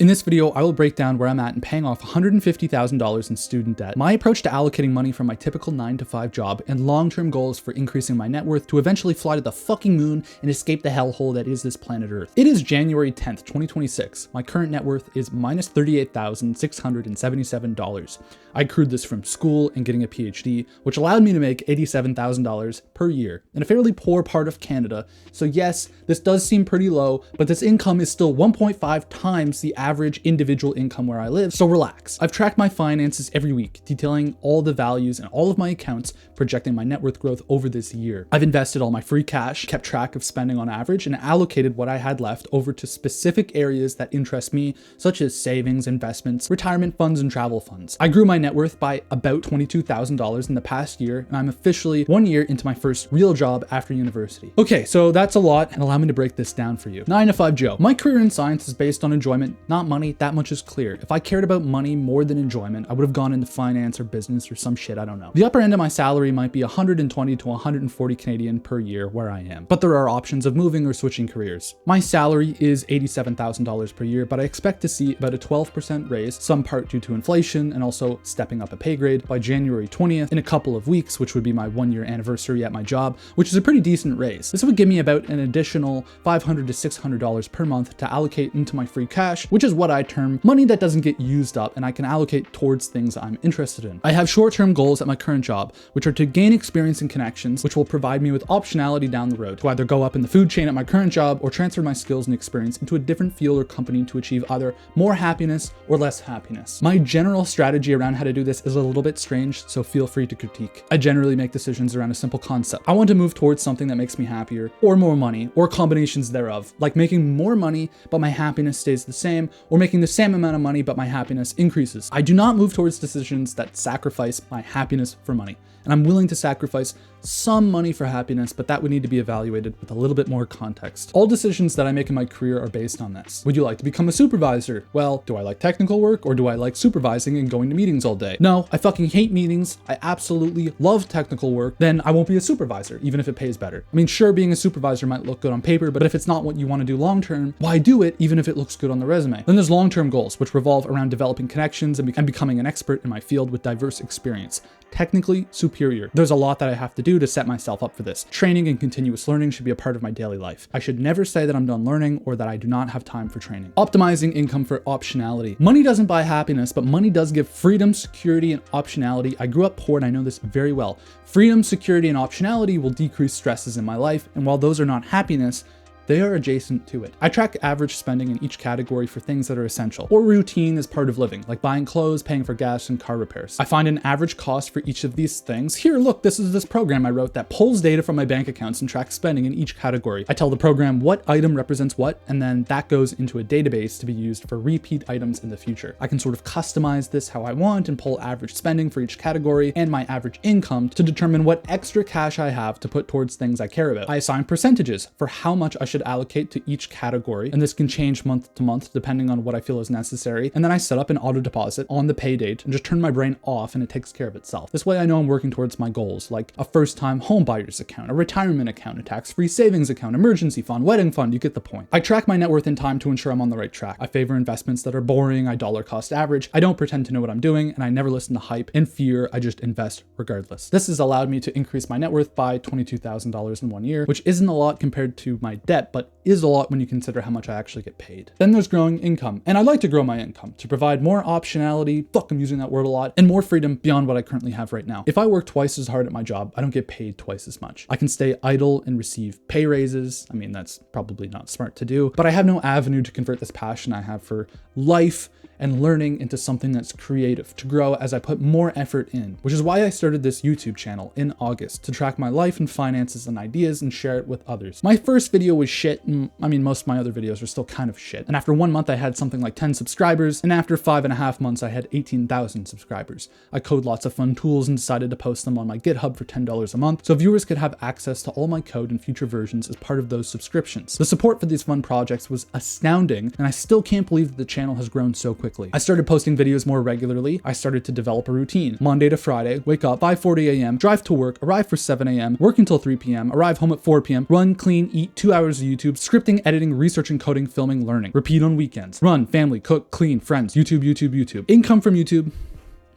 In this video, I will break down where I'm at in paying off $150,000 in student debt, my approach to allocating money from my typical 9-to-5 job, and long-term goals for increasing my net worth to eventually fly to the fucking moon and escape the hellhole that is this planet Earth. It is January 10th, 2026. My current net worth is minus $38,677. I accrued this from school and getting a PhD, which allowed me to make $87,000 per year in a fairly poor part of Canada. So yes, this does seem pretty low, but this income is still 1.5 times the average individual income where I live, so relax. I've tracked my finances every week, detailing all the values and all of my accounts, projecting my net worth growth over this year. I've invested all my free cash, kept track of spending on average, and allocated what I had left over to specific areas that interest me, such as savings, investments, retirement funds, and travel funds. I grew my net worth by about $22,000 in the past year, and I'm officially 1 year into my first real job after university. Okay, so that's a lot, and allow me to break this down for you. 9-to-5 Joe. My career in science is based on enjoyment, not money. That much is clear. If I cared about money more than enjoyment, I would have gone into finance or business or some shit, I don't know. The upper end of my salary might be 120 to 140 Canadian per year where I am, but there are options of moving or switching careers. My salary is $87,000 per year, but I expect to see about a 12% raise, some part due to inflation and also stepping up a pay grade by January 20th in a couple of weeks, which would be my 1 year anniversary at my job, which is a pretty decent raise. This would give me about an additional $500 to $600 per month to allocate into my free cash, which is what I term money that doesn't get used up and I can allocate towards things I'm interested in. I have short-term goals at my current job, which are to gain experience and connections, which will provide me with optionality down the road to either go up in the food chain at my current job or transfer my skills and experience into a different field or company to achieve either more happiness or less happiness. My general strategy around how to do this is a little bit strange, so feel free to critique. I generally make decisions around a simple concept. I want to move towards something that makes me happier, or more money, or combinations thereof, like making more money but my happiness stays the same, or making the same amount of money but my happiness increases. I do not move towards decisions that sacrifice my happiness for money, and I'm willing to sacrifice some money for happiness, but that would need to be evaluated with a little bit more context. All decisions that I make in my career are based on this. Would you like to become a supervisor? Well, do I like technical work or do I like supervising and going to meetings all day? No, I fucking hate meetings. I absolutely love technical work. Then I won't be a supervisor, even if it pays better. I mean, sure, being a supervisor might look good on paper, but if it's not what you want to do long term, why do it even if it looks good on the resume? Then there's long-term goals, which revolve around developing connections and becoming an expert in my field with diverse experience. Technically superior. There's a lot that I have to do to set myself up for this. Training and continuous learning should be a part of my daily life. I should never say that I'm done learning or that I do not have time for training. Optimizing income for optionality. Money doesn't buy happiness, but money does give freedom, security, and optionality. I grew up poor and I know this very well. Freedom, security, and optionality will decrease stresses in my life, and while those are not happiness, they are adjacent to it. I track average spending in each category for things that are essential or routine as part of living, like buying clothes, paying for gas, and car repairs. I find an average cost for each of these things. Here, look, this is this program I wrote that pulls data from my bank accounts and tracks spending in each category. I tell the program what item represents what, and then that goes into a database to be used for repeat items in the future. I can sort of customize this how I want and pull average spending for each category and my average income to determine what extra cash I have to put towards things I care about. I assign percentages for how much I should allocate to each category, and this can change month to month depending on what I feel is necessary. And then I set up an auto deposit on the pay date and just turn my brain off and it takes care of itself. This way I know I'm working towards my goals, like a first-time home buyer's account, a retirement account, a tax-free savings account, emergency fund, wedding fund, you get the point. I track my net worth in time to ensure I'm on the right track. I favor investments that are boring, I dollar cost average, I don't pretend to know what I'm doing, and I never listen to hype and fear, I just invest regardless. This has allowed me to increase my net worth by $22,000 in 1 year, which isn't a lot compared to my debt, but is a lot when you consider how much I actually get paid. Then there's growing income, and I'd like to grow my income to provide more optionality, I'm using that word a lot, and more freedom beyond what I currently have right now. If I work twice as hard at my job, I don't get paid twice as much. I can stay idle and receive pay raises. I mean, that's probably not smart to do, but I have no avenue to convert this passion I have for life and learning into something that's creative, to grow as I put more effort in, which is why I started this YouTube channel in August, to track my life and finances and ideas and share it with others. My first video was shit, and I mean, most of my other videos are still kind of shit. And after 1 month, I had something like 10 subscribers, and after 5.5 months, I had 18,000 subscribers. I code lots of fun tools and decided to post them on my GitHub for $10 a month, so viewers could have access to all my code and future versions as part of those subscriptions. The support for these fun projects was astounding, and I still can't believe that the channel has grown so quickly. I started posting videos more regularly. I started to develop a routine. Monday to Friday, wake up 5:40 a.m., drive to work, arrive for 7 a.m., work until 3 p.m., arrive home at 4 p.m., run, clean, eat 2 hours of YouTube, scripting, editing, researching, coding, filming, learning. Repeat on weekends. Run, family, cook, clean, friends, YouTube, YouTube, YouTube. Income from YouTube.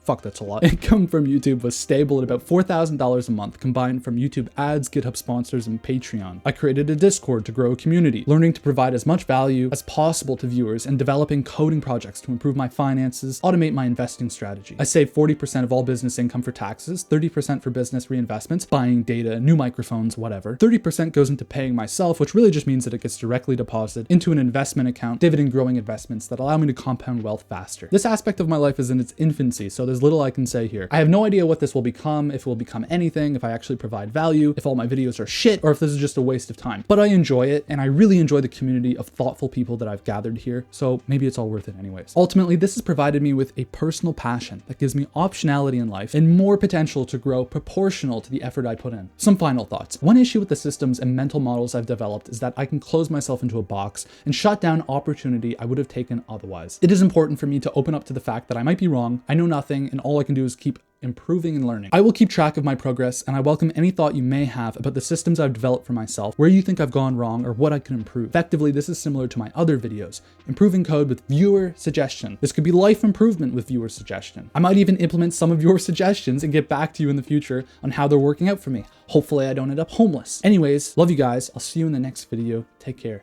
Fuck, that's a lot. Income from YouTube was stable at about $4,000 a month, combined from YouTube ads, GitHub sponsors, and Patreon. I created a Discord to grow a community, learning to provide as much value as possible to viewers and developing coding projects to improve my finances, automate my investing strategy. I save 40% of all business income for taxes, 30% for business reinvestments, buying data, new microphones, whatever. 30% goes into paying myself, which really just means that it gets directly deposited into an investment account, dividend growing investments that allow me to compound wealth faster. This aspect of my life is in its infancy, so there's little I can say here. I have no idea what this will become, if it will become anything, if I actually provide value, if all my videos are shit, or if this is just a waste of time. But I enjoy it, and I really enjoy the community of thoughtful people that I've gathered here, so maybe it's all worth it anyways. Ultimately, this has provided me with a personal passion that gives me optionality in life and more potential to grow proportional to the effort I put in. Some final thoughts. One issue with the systems and mental models I've developed is that I can close myself into a box and shut down opportunity I would have taken otherwise. It is important for me to open up to the fact that I might be wrong, I know nothing, and all I can do is keep improving and learning. I will keep track of my progress, and I welcome any thought you may have about the systems I've developed for myself, where you think I've gone wrong, or what I can improve. Effectively, this is similar to my other videos, improving code with viewer suggestion. This could be life improvement with viewer suggestion. I might even implement some of your suggestions and get back to you in the future on how they're working out for me. Hopefully I don't end up homeless. Anyways, love you guys. I'll see you in the next video. Take care.